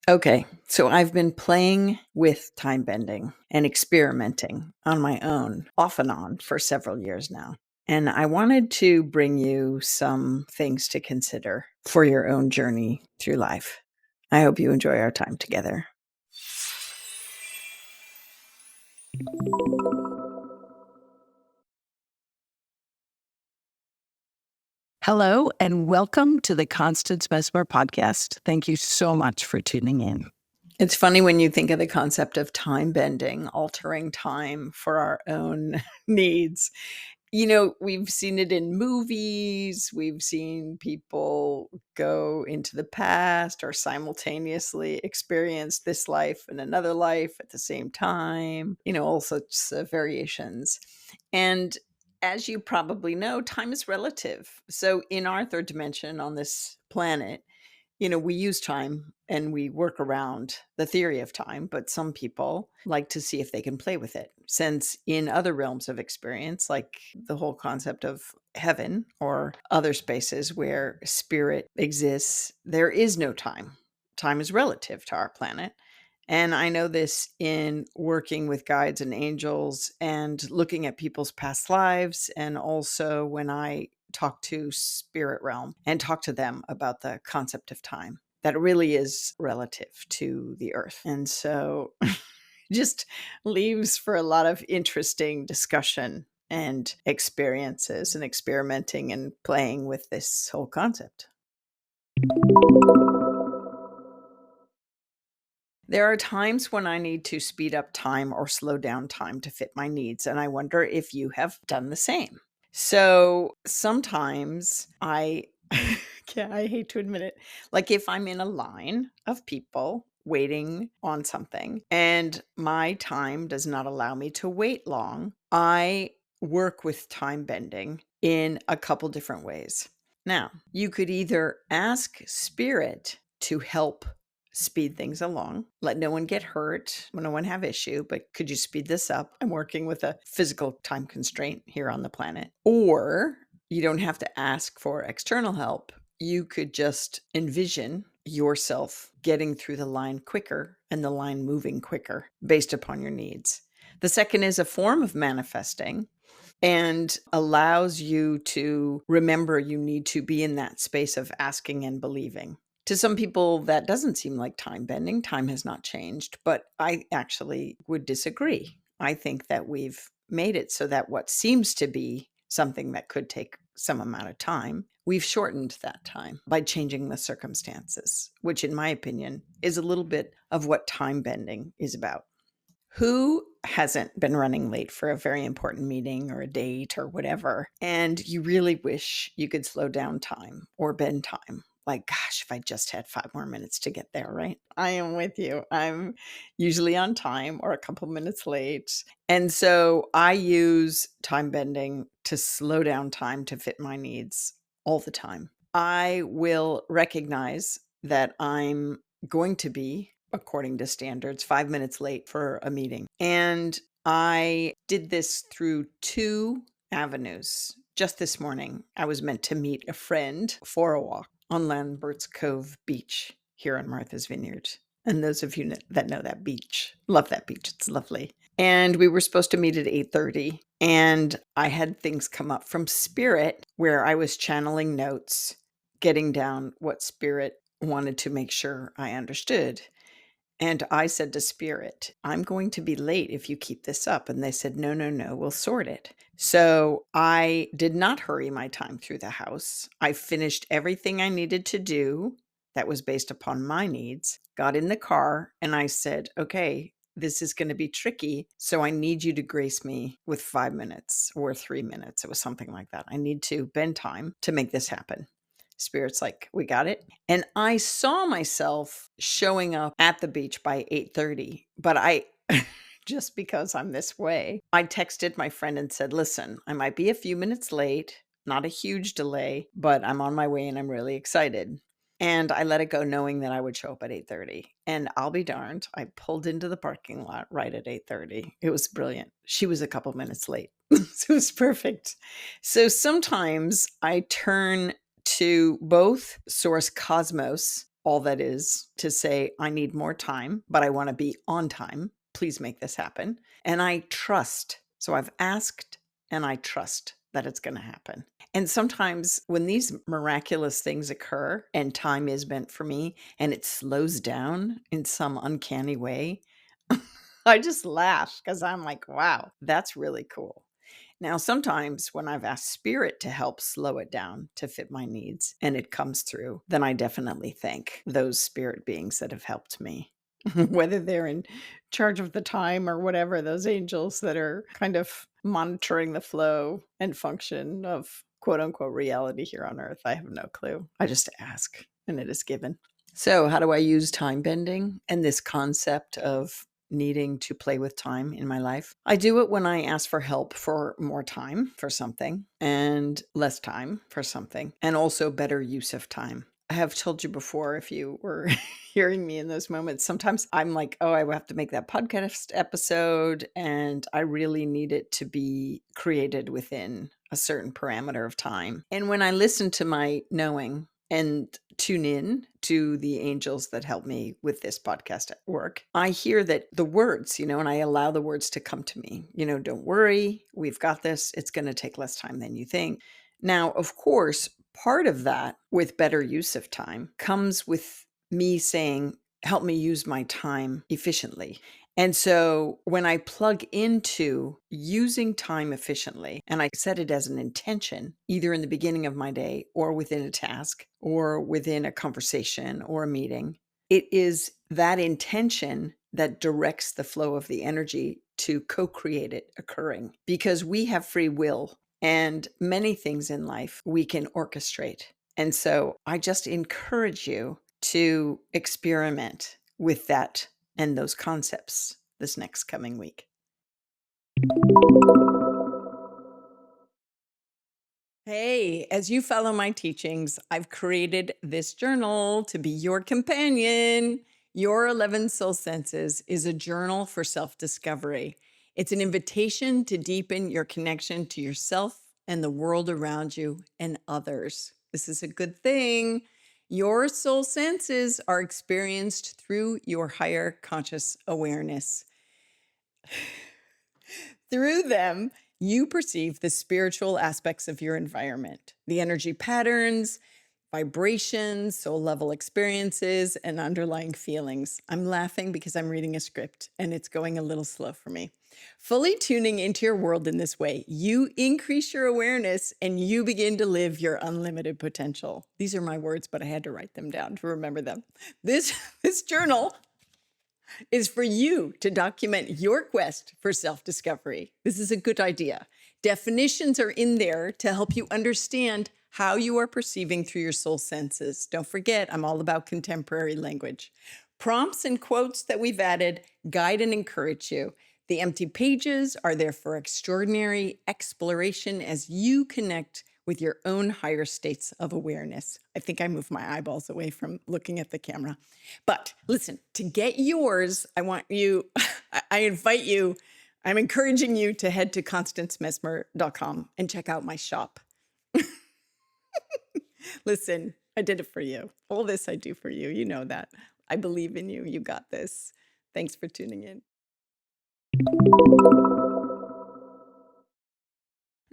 Okay, so I've been playing with time bending and experimenting on my own, off and on, for several years now. And I wanted to bring you some things to consider for your own journey through life. I hope you enjoy our time together. Hello, and welcome to the Constance Messmer podcast. Thank you so much for tuning in. It's funny when you think of the concept of time bending, altering time for our own needs. We've seen it in movies. We've seen people go into the past or simultaneously experience this life and another life at the same time, all sorts of variations. And as you probably know, time is relative. So in our third dimension on this planet, we use time and we work around the theory of time, but some people like to see if they can play with it. Since in other realms of experience, like the whole concept of heaven or other spaces where spirit exists, there is no time. Time is relative to our planet. And I know this in working with guides and angels and looking at people's past lives. And also when I talk to spirit realm and talk to them about the concept of time, that it really is relative to the earth. And so just leaves for a lot of interesting discussion and experiences and experimenting and playing with this whole concept. There are times when I need to speed up time or slow down time to fit my needs, and I wonder if you have done the same. So sometimes yeah, I hate to admit it, like if I'm in a line of people waiting on something and my time does not allow me to wait long, I work with time bending in a couple different ways. Now, you could either ask spirit to help speed things along, let no one get hurt, no one have issue, but could you speed this up? I'm working with a physical time constraint here on the planet. Or you don't have to ask for external help. You could just envision yourself getting through the line quicker and the line moving quicker based upon your needs. The second is a form of manifesting and allows you to remember you need to be in that space of asking and believing. To some people, that doesn't seem like time bending. Time has not changed, but I actually would disagree. I think that we've made it so that what seems to be something that could take some amount of time, we've shortened that time by changing the circumstances, which in my opinion is a little bit of what time bending is about. Who hasn't been running late for a very important meeting or a date or whatever, and you really wish you could slow down time or bend time? Like, gosh, if I just had 5 more minutes to get there, right? I am with you. I'm usually on time or a couple minutes late. And so I use time bending to slow down time to fit my needs all the time. I will recognize that I'm going to be, according to standards, 5 minutes late for a meeting. And I did this through two avenues. Just this morning, I was meant to meet a friend for a walk on Lambert's Cove Beach here in Martha's Vineyard. And those of you that know that beach, love that beach. It's lovely. And we were supposed to meet at 8:30. And I had things come up from Spirit where I was channeling notes, getting down what Spirit wanted to make sure I understood. And I said to Spirit, I'm going to be late if you keep this up. And they said, no, no, no, we'll sort it. So I did not hurry my time through the house. I finished everything I needed to do that was based upon my needs, got in the car, and I said, okay, this is going to be tricky. So I need you to grace me with 5 minutes or 3 minutes. It was something like that. I need to bend time to make this happen. Spirit's like, we got it. And I saw myself showing up at the beach by 8:30, but I just because I'm this way, I texted my friend and said, listen, I might be a few minutes late, not a huge delay, but I'm on my way and I'm really excited. And I let it go knowing that I would show up at 8:30. And I'll be darned, I pulled into the parking lot right at 8:30. It was brilliant. She was a couple minutes late. So it was perfect. So sometimes I turn to both source cosmos all that is to say, I need more time, but I want to be on time. Please make this happen. And I trust. So I've asked and I trust that it's going to happen. And sometimes when these miraculous things occur and time is meant for me and it slows down in some uncanny way, I just laugh because I'm like, wow, that's really cool. Now, sometimes when I've asked spirit to help slow it down to fit my needs and it comes through, then I definitely thank those spirit beings that have helped me, whether they're in charge of the time or whatever, those angels that are kind of monitoring the flow and function of quote unquote reality here on earth. I have no clue. I just ask and it is given. So, how do I use time bending and this concept of needing to play with time in my life? I do it when I ask for help for more time for something and less time for something, and also better use of time. I have told you before, if you were hearing me in those moments, sometimes I'm like, oh, I have to make that podcast episode, and I really need it to be created within a certain parameter of time. And when I listen to my knowing and tune in to the angels that help me with this podcast at work, I hear that the words, and I allow the words to come to me, don't worry, we've got this. It's going to take less time than you think. Now, of course, part of that with better use of time comes with me saying, help me use my time efficiently. And so when I plug into using time efficiently and I set it as an intention, either in the beginning of my day or within a task or within a conversation or a meeting, it is that intention that directs the flow of the energy to co-create it occurring, because we have free will and many things in life we can orchestrate. And so I just encourage you to experiment with that and those concepts this next coming week. Hey, as you follow my teachings, I've created this journal to be your companion. Your 11 Soul Senses is a journal for self-discovery. It's an invitation to deepen your connection to yourself and the world around you and others. This is a good thing. Your soul senses are experienced through your higher conscious awareness. Through them, you perceive the spiritual aspects of your environment, the energy patterns, vibrations, soul level experiences, and underlying feelings. I'm laughing because I'm reading a script and it's going a little slow for me. Fully tuning into your world in this way, you increase your awareness and you begin to live your unlimited potential. These are my words, but I had to write them down to remember them. This journal is for you to document your quest for self-discovery. This is a good idea. Definitions are in there to help you understand how you are perceiving through your soul senses. Don't forget, I'm all about contemporary language. Prompts and quotes that we've added guide and encourage you. The empty pages are there for extraordinary exploration as you connect with your own higher states of awareness. I think I moved my eyeballs away from looking at the camera. But listen, to get yours, I want you, I invite you, I'm encouraging you to head to constancemessmer.com and check out my shop. Listen, I did it for you. All this I do for you. You know that. I believe in you. You got this. Thanks for tuning in.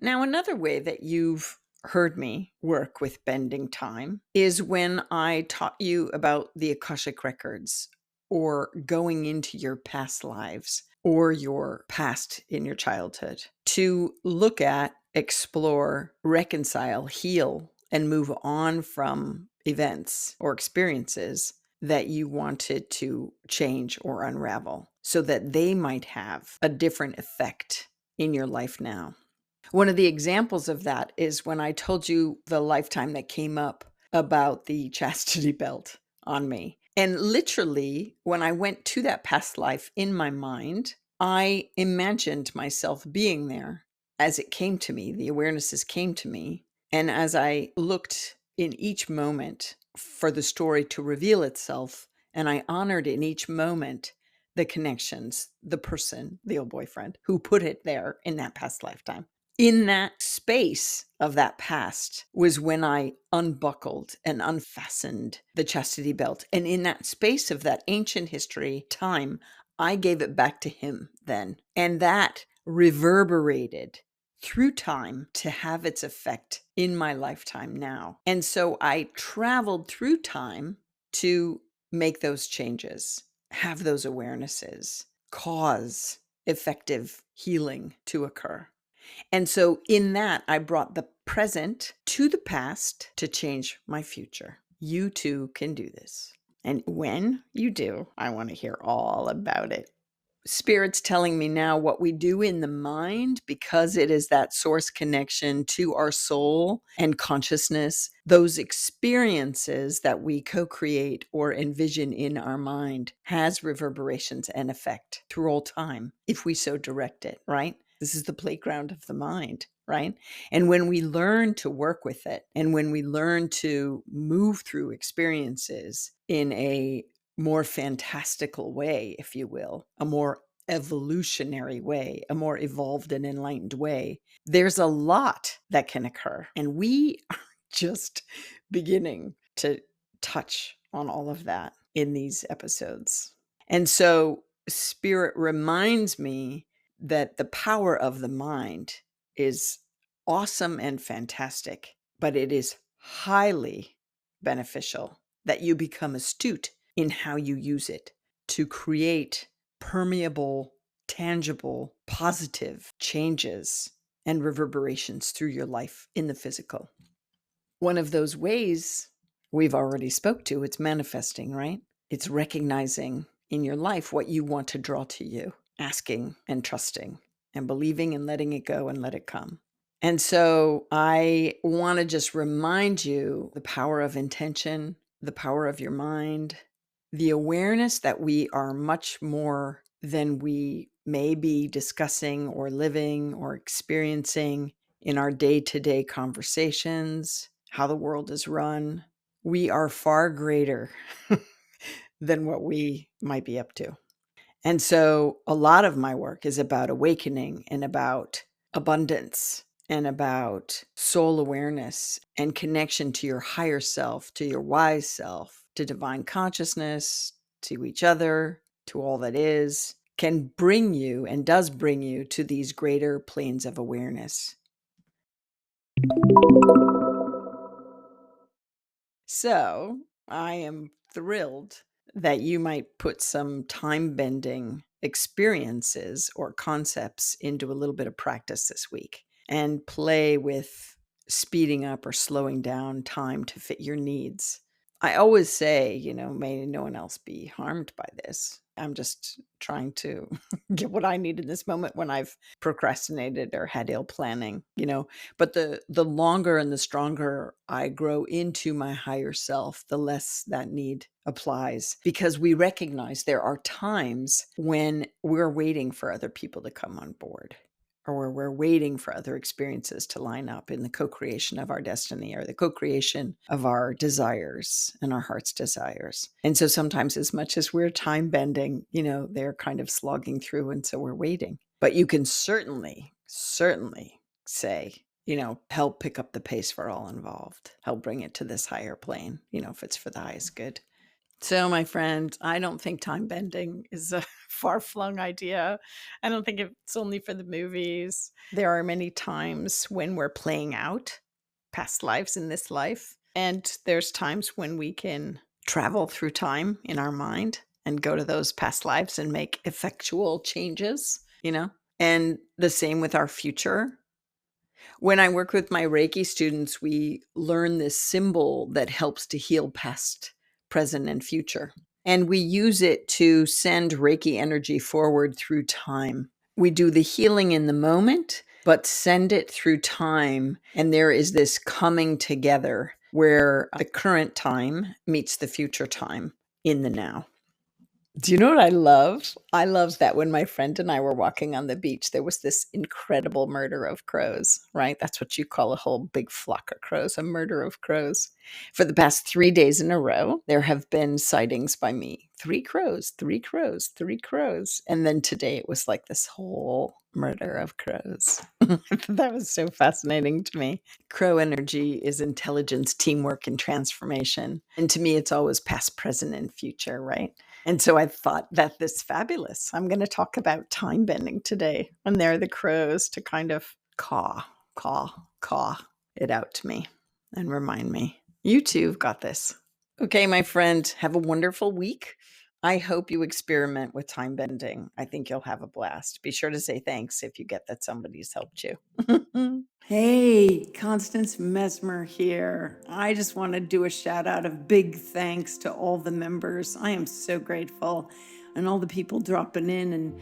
Now, another way that you've heard me work with bending time is when I taught you about the Akashic records, or going into your past lives or your past in your childhood to look at, explore, reconcile, heal, and move on from events or experiences that you wanted to change or unravel so that they might have a different effect in your life now. One of the examples of that is when I told you the lifetime that came up about the chastity belt on me. And literally, when I went to that past life in my mind, I imagined myself being there as it came to me. The awarenesses came to me. And as I looked in each moment for the story to reveal itself, and I honored in each moment the connections, the person, the old boyfriend who put it there in that past lifetime. In that space of that past was when I unbuckled and unfastened the chastity belt. And in that space of that ancient history time, I gave it back to him then. And that reverberated through time to have its effect in my lifetime now. And so I traveled through time to make those changes, have those awarenesses, cause effective healing to occur. And so in that, I brought the present to the past to change my future. You too can do this. And when you do, I want to hear all about it. Spirit's telling me now what we do in the mind, because it is that source connection to our soul and consciousness, those experiences that we co-create or envision in our mind has reverberations and effect through all time, if we so direct it, right? This is the playground of the mind, right? And when we learn to work with it, and when we learn to move through experiences in a more fantastical way, if you will, a more evolutionary way, a more evolved and enlightened way, there's a lot that can occur. And we are just beginning to touch on all of that in these episodes. And so Spirit reminds me that the power of the mind is awesome and fantastic, but it is highly beneficial that you become astute in how you use it to create permeable, tangible, positive changes and reverberations through your life in the physical. One of those ways we've already spoke to, it's manifesting, right? It's recognizing in your life what you want to draw to you, asking and trusting and believing and letting it go and let it come. And so I want to just remind you the power of intention, the power of your mind, the awareness that we are much more than we may be discussing or living or experiencing in our day-to-day conversations, how the world is run. We are far greater than what we might be up to. And so a lot of my work is about awakening and about abundance and about soul awareness and connection to your higher self, to your wise self, to divine consciousness, to each other, to all that is, can bring you and does bring you to these greater planes of awareness. So I am thrilled that you might put some time bending experiences or concepts into a little bit of practice this week and play with speeding up or slowing down time to fit your needs. I always say, may no one else be harmed by this. I'm just trying to get what I need in this moment when I've procrastinated or had ill planning, but the longer and the stronger I grow into my higher self, the less that need applies, because we recognize there are times when we're waiting for other people to come on board, or we're waiting for other experiences to line up in the co-creation of our destiny or the co-creation of our desires and our heart's desires. And so sometimes, as much as we're time bending, they're kind of slogging through, and so we're waiting. But you can certainly say, help pick up the pace for all involved, help bring it to this higher plane, if it's for the highest good. So, my friend, I don't think time bending is a far-flung idea. I don't think it's only for the movies. There are many times when we're playing out past lives in this life, and there's times when we can travel through time in our mind and go to those past lives and make effectual changes, and the same with our future. When I work with my Reiki students, we learn this symbol that helps to heal past, present, and future. And we use it to send Reiki energy forward through time. We do the healing in the moment, but send it through time. And there is this coming together where the current time meets the future time in the now. Do you know what I love? I love that when my friend and I were walking on the beach, there was this incredible murder of crows, right? That's what you call a whole big flock of crows, a murder of crows. For the past 3 days in a row, there have been sightings by me. Three crows, three crows, three crows. And then today it was like this whole murder of crows. That was so fascinating to me. Crow energy is intelligence, teamwork, and transformation. And to me, it's always past, present, and future, right? And so I thought that this fabulous. I'm going to talk about time bending today. And there are the crows to kind of caw it out to me and remind me, you too have got this. Okay, my friend, have a wonderful week. I hope you experiment with time bending. I think you'll have a blast. Be sure to say thanks if you get that somebody's helped you. Hey, Constance Messmer here. I just want to do a shout out of big thanks to all the members. I am so grateful. And all the people dropping in and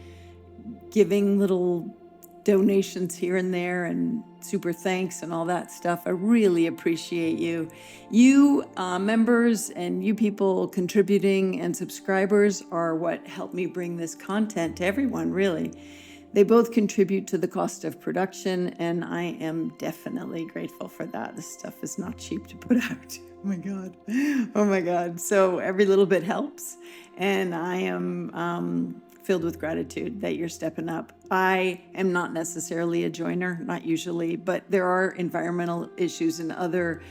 giving little donations here and there and super thanks and all that stuff. I really appreciate you. You members and you people contributing and subscribers are what helped me bring this content to everyone, really. They both contribute to the cost of production, and I am definitely grateful for that. This stuff is not cheap to put out. Oh my God. Oh my God. So every little bit helps, and I am filled with gratitude that you're stepping up. I am not necessarily a joiner, not usually, but there are environmental issues and other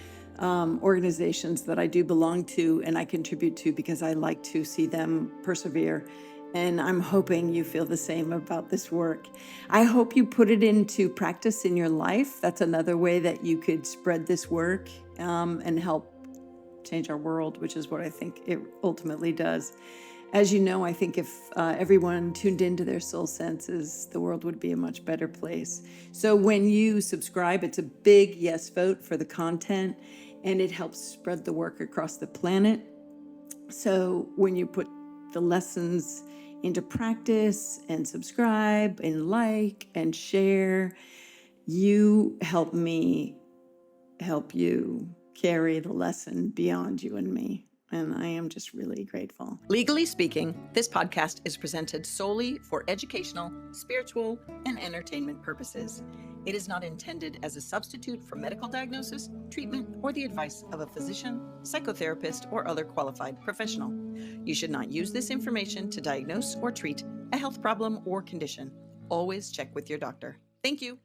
organizations that I do belong to and I contribute to because I like to see them persevere. And I'm hoping you feel the same about this work. I hope you put it into practice in your life. That's another way that you could spread this work and help change our world, which is what I think it ultimately does. As you know, I think if everyone tuned into their soul senses, the world would be a much better place. So when you subscribe, it's a big yes vote for the content, and it helps spread the work across the planet. So when you put the lessons into practice and subscribe and like and share, you help me help you carry the lesson beyond you and me. And I am just really grateful. Legally speaking, this podcast is presented solely for educational, spiritual, and entertainment purposes. It is not intended as a substitute for medical diagnosis, treatment, or the advice of a physician, psychotherapist, or other qualified professional. You should not use this information to diagnose or treat a health problem or condition. Always check with your doctor. Thank you.